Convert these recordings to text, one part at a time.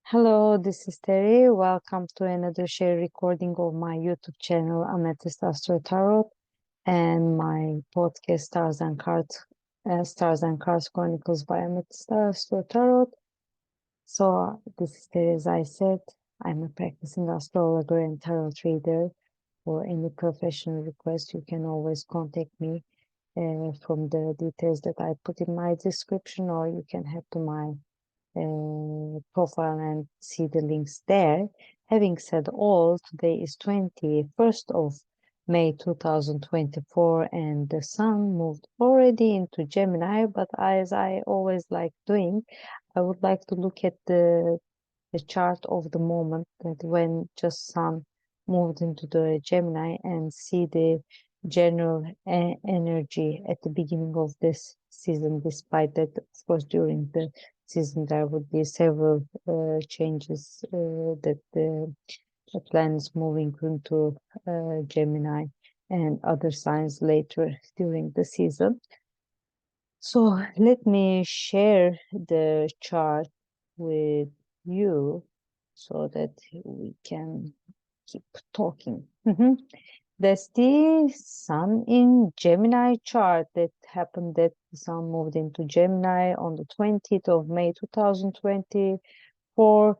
Hello, this is Teri. Welcome to another share recording of my YouTube channel, Astrology and Tarot, and my podcast, Stars and Cards Chronicles by Astrology and Tarot. So, this is Teri, as I said. I'm a practicing astrologer and tarot reader. For any professional request, you can always contact me from the details that I put in my description, or you can head to my profile and see the links there. Having said all, today is 21st of May 2024 and the sun moved already into Gemini, but as I always like doing, I would like to look at the chart of the moment, that when just sun moved into the Gemini, and see the general energy at the beginning of this season. Despite that, of course, during the season there would be several changes that the planets moving into Gemini and other signs later during the season. So let me share the chart with you so that we can keep talking. That's the sun in Gemini chart that happened, that the sun moved into Gemini on the 20th of May 2024,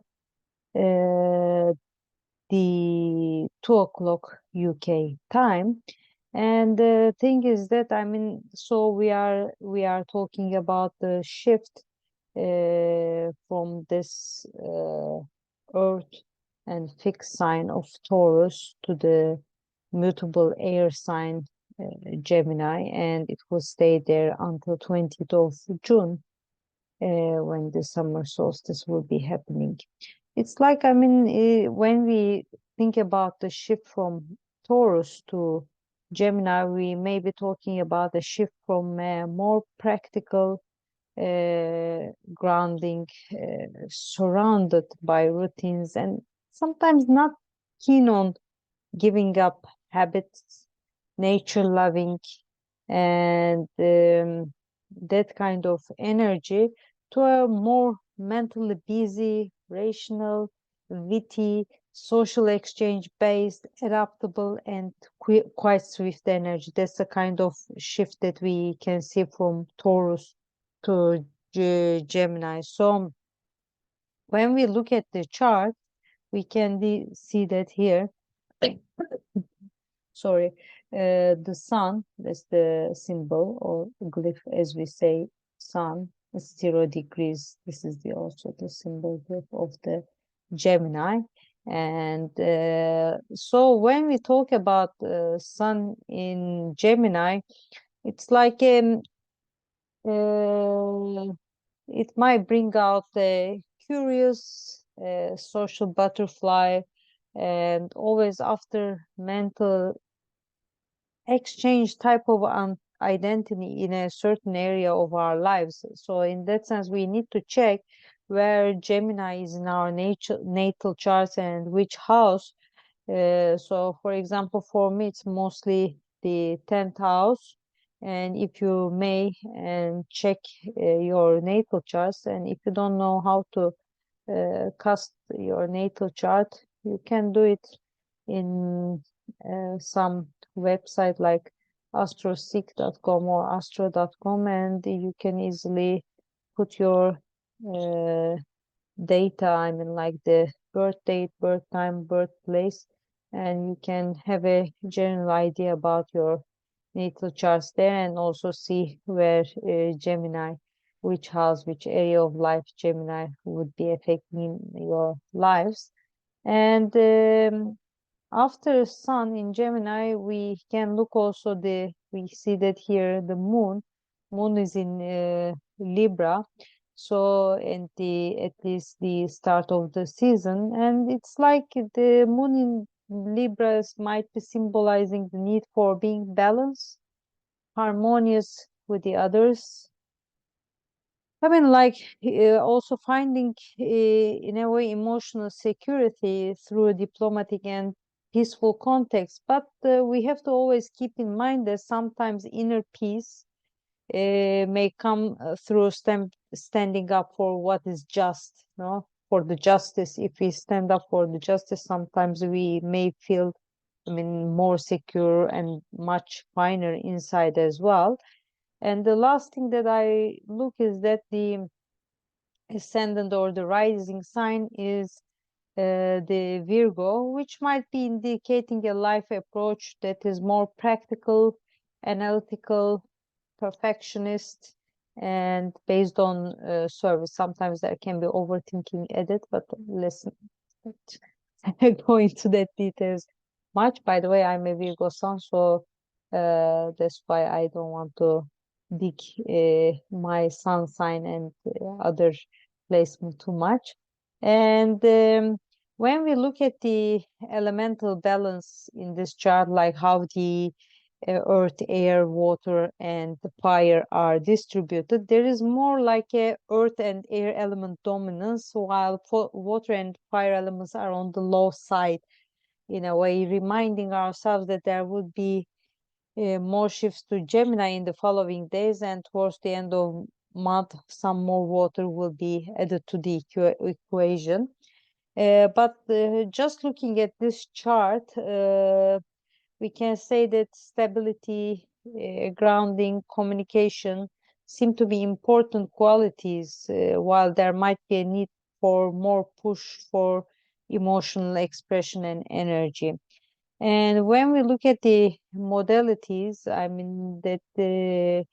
the 2 o'clock UK time. And the thing is that, so we are talking about the shift from this Earth and fixed sign of Taurus to the mutable air sign Gemini, and it will stay there until 20th of June when the summer solstice will be happening. It's like, when we think about the shift from Taurus to Gemini, we may be talking about a shift from more practical grounding, surrounded by routines, and sometimes not keen on giving up habits, nature loving, and that kind of energy, to a more mentally busy, rational, witty, social exchange based, adaptable, and quite swift energy. That's the kind of shift that we can see from Taurus to Gemini. So when we look at the chart, we can see that here. Sorry, the sun, that's the symbol or glyph, as we say, sun is 0 degrees. This is also the symbol glyph of the Gemini. And so when we talk about sun in Gemini, it's like it might bring out a curious social butterfly, and always after mental exchange type of identity in a certain area of our lives. So in that sense, we need to check where Gemini is in our natal charts and which house. So for example, for me, it's mostly the 10th house. And if you may, and check your natal charts, and if you don't know how to cast your natal chart, you can do it in some website like astroseek.com or astro.com, and you can easily put your data, like the birth date, birth time, birthplace, and you can have a general idea about your natal charts there, and also see where Gemini, which house, which area of life Gemini would be affecting your lives. And after sun in Gemini, we can look also we see that here the moon is in Libra. So at least the start of the season, and it's like the moon in Libras might be symbolizing the need for being balanced, harmonious with the others. Also finding, in a way, emotional security through diplomatic and peaceful context. But we have to always keep in mind that sometimes inner peace may come through standing up for what is just, for the justice. If we stand up for the justice, sometimes we may feel, more secure and much finer inside as well. And the last thing that I look is that the ascendant or the rising sign is the Virgo, which might be indicating a life approach that is more practical, analytical, perfectionist, and based on service. Sometimes there can be overthinking added, but listen, go into that details much. By the way, I'm a Virgo sun, so that's why I don't want to dig my sun sign and other placement too much. And when we look at the elemental balance in this chart, like how the earth, air, water, and the fire are distributed, there is more like a earth and air element dominance, while water and fire elements are on the low side, in a way, reminding ourselves that there would be more shifts to Gemini in the following days, and towards the end of month, some more water will be added to the equation. But just looking at this chart, we can say that stability, grounding, communication seem to be important qualities, while there might be a need for more push for emotional expression and energy. And when we look at the modalities, that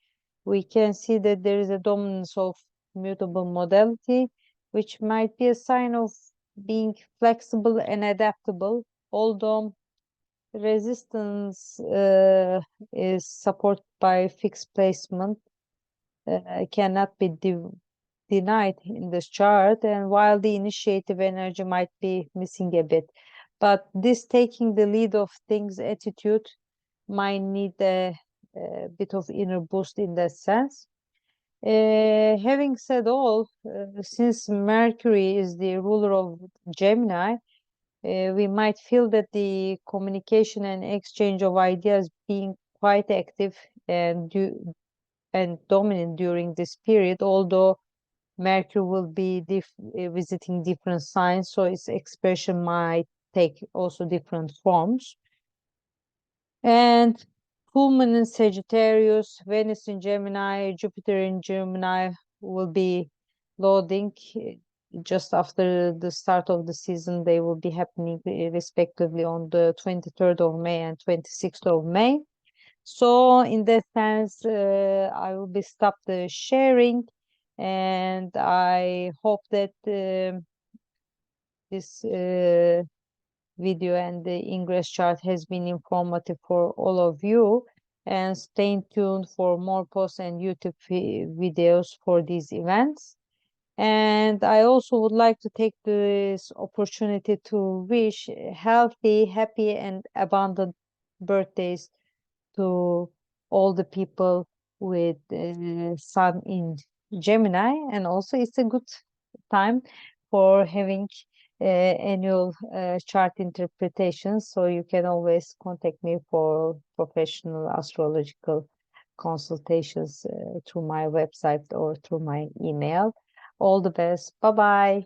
we can see that there is a dominance of mutable modality, which might be a sign of being flexible and adaptable, although resistance is supported by fixed placement, cannot be denied in this chart, and while the initiative energy might be missing a bit, but this taking the lead of things attitude might need a bit of inner boost in that sense. Having said all, since Mercury is the ruler of Gemini, we might feel that the communication and exchange of ideas being quite active and dominant during this period, although Mercury will be visiting different signs, so its expression might take also different forms. And full moon in Sagittarius, Venus in Gemini, Jupiter in Gemini will be loading just after the start of the season. They will be happening respectively on the 23rd of May and 26th of May. So in that sense, I will be stopped the sharing, and I hope that this video and the English chart has been informative for all of you, and stay tuned for more posts and YouTube videos for these events. And I also would like to take this opportunity to wish healthy, happy, and abundant birthdays to all the people with sun in Gemini. And also it's a good time for having annual chart interpretations, so you can always contact me for professional astrological consultations through my website or through my email. All the best. Bye bye.